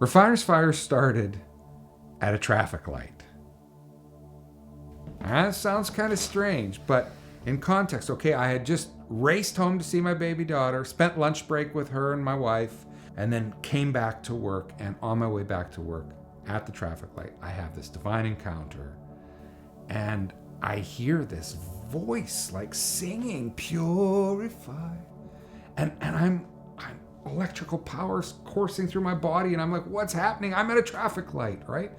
Refiner's Fire started at a traffic light. That sounds kind of strange, but in context, okay, I had just raced home to see my baby daughter, spent lunch break with her and my wife, and then came back to work. And on my way back to work at the traffic light, I have this divine encounter, and I hear this voice like singing, "Purify," and I'm electrical powers coursing through my body, and I'm like, what's happening? I'm at a traffic light, right?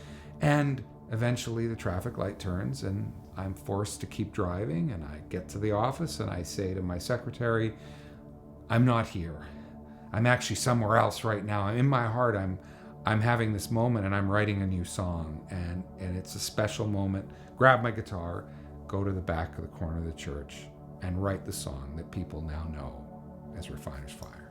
And eventually the traffic light turns and I'm forced to keep driving, and I get to the office and I say to my secretary, I'm not here. I'm actually somewhere else right now. I'm in my heart. I'm having this moment and I'm writing a new song, and it's a special moment. Grab my guitar, go to the back of the corner of the church and write the song that people now know as Refiner's Fire.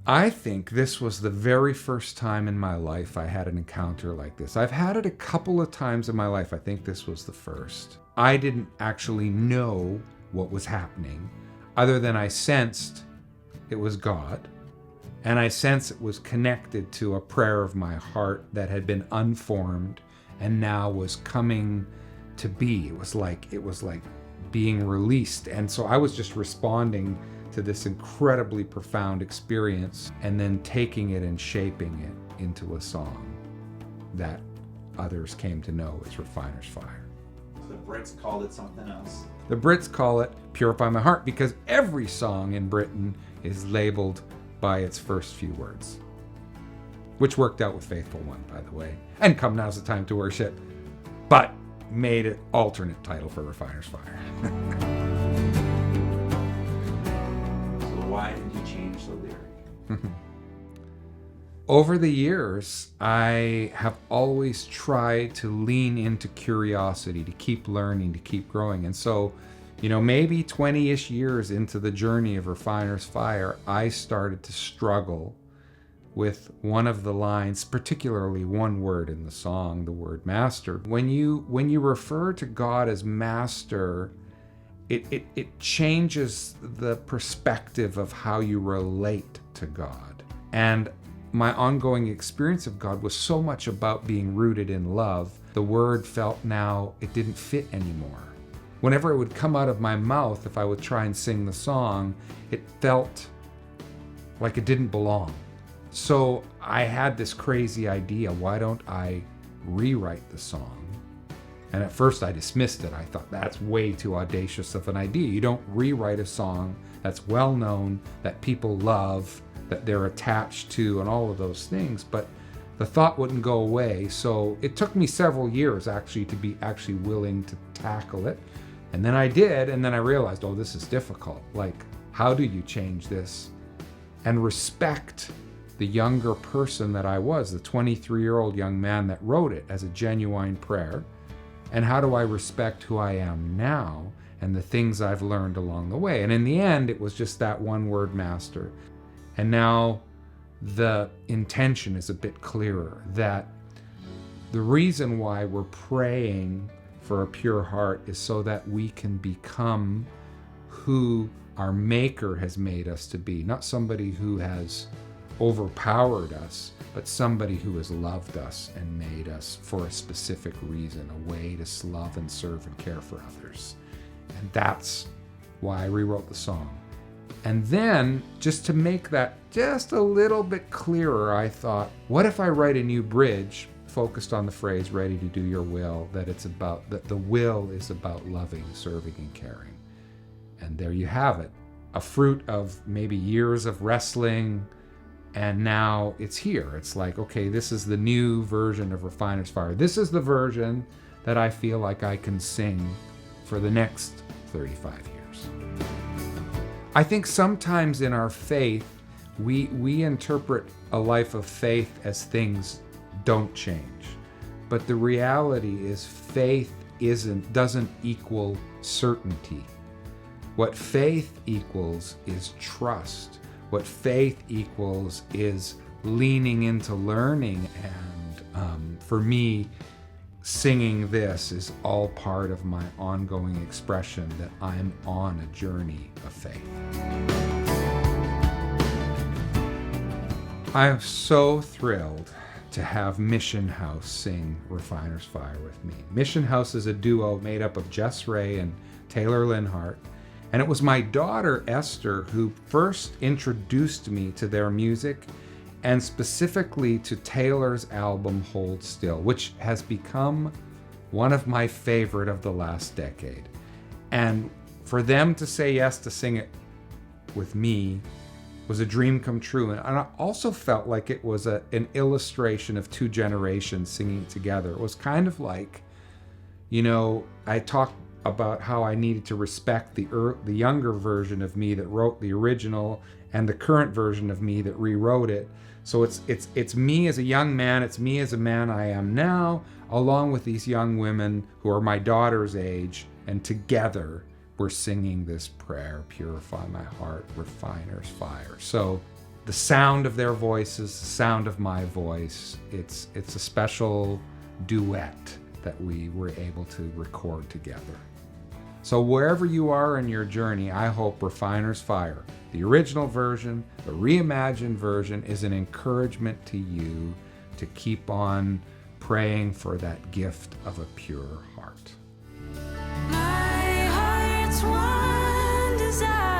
I think this was the very first time in my life I had an encounter like this. I've had it a couple of times in my life. I think this was the first. I didn't actually know what was happening, other than I sensed it was God, and I sensed it was connected to a prayer of my heart that had been unformed and now was coming to be. It was like being released. And so I was just responding to this incredibly profound experience and then taking it and shaping it into a song that others came to know as Refiner's Fire. The Brits called it something else. The Brits call it Purify My Heart because every song in Britain is labeled by its first few words, which worked out with Faithful One, by the way, and Come Now's the Time to Worship, but made an alternate title for Refiner's Fire. Why did you change the lyric? Over the years, I have always tried to lean into curiosity, to keep learning, to keep growing. And so, maybe 20-ish years into the journey of Refiner's Fire, I started to struggle with one of the lines, particularly one word in the song, the word master. When you refer to God as master, it changes the perspective of how you relate to God. And my ongoing experience of God was so much about being rooted in love, the word felt now it didn't fit anymore. Whenever it would come out of my mouth, if I would try and sing the song, it felt like it didn't belong. So I had this crazy idea, why don't I rewrite the song? And at first I dismissed it. I thought that's way too audacious of an idea. You don't rewrite a song that's well known, that people love, that they're attached to, and all of those things. But the thought wouldn't go away. So it took me several years actually to be actually willing to tackle it. And then I did, and then I realized, oh, this is difficult. Like, how do you change this and respect the younger person that I was, the 23-year-old young man that wrote it as a genuine prayer? And how do I respect who I am now and the things I've learned along the way? And in the end, it was just that one word, master. And now the intention is a bit clearer, that the reason why we're praying for a pure heart is so that we can become who our Maker has made us to be, not somebody who has overpowered us, but somebody who has loved us and made us for a specific reason, a way to love and serve and care for others. And that's why I rewrote the song. And then, just to make that just a little bit clearer, I thought, what if I write a new bridge focused on the phrase, ready to do your will, that the will is about loving, serving, and caring. And there you have it, a fruit of maybe years of wrestling. And now it's here. It's like, okay, this is the new version of Refiner's Fire. This is the version that I feel like I can sing for the next 35 years. I think sometimes in our faith, we interpret a life of faith as things don't change. But the reality is faith doesn't equal certainty. What faith equals is trust. What faith equals is leaning into learning. And for me, singing this is all part of my ongoing expression that I'm on a journey of faith. I am so thrilled to have Mission House sing Refiner's Fire with me. Mission House is a duo made up of Jess Ray and Taylor Linhart, and it was my daughter Esther who first introduced me to their music, and specifically to Taylor's album Hold Still, which has become one of my favorite of the last decade. And for them to say yes to sing it with me was a dream come true. And I also felt like it was an illustration of two generations singing together. It was kind of like, I talked about how I needed to respect the younger version of me that wrote the original and the current version of me that rewrote it. So it's me as a young man, it's me as a man I am now, along with these young women who are my daughter's age, and together we're singing this prayer, purify my heart, refiner's fire. So the sound of their voices, the sound of my voice, it's a special duet that we were able to record together. So wherever you are in your journey, I hope Refiner's Fire, the original version, the reimagined version, is an encouragement to you to keep on praying for that gift of a pure heart. My heart's one desire.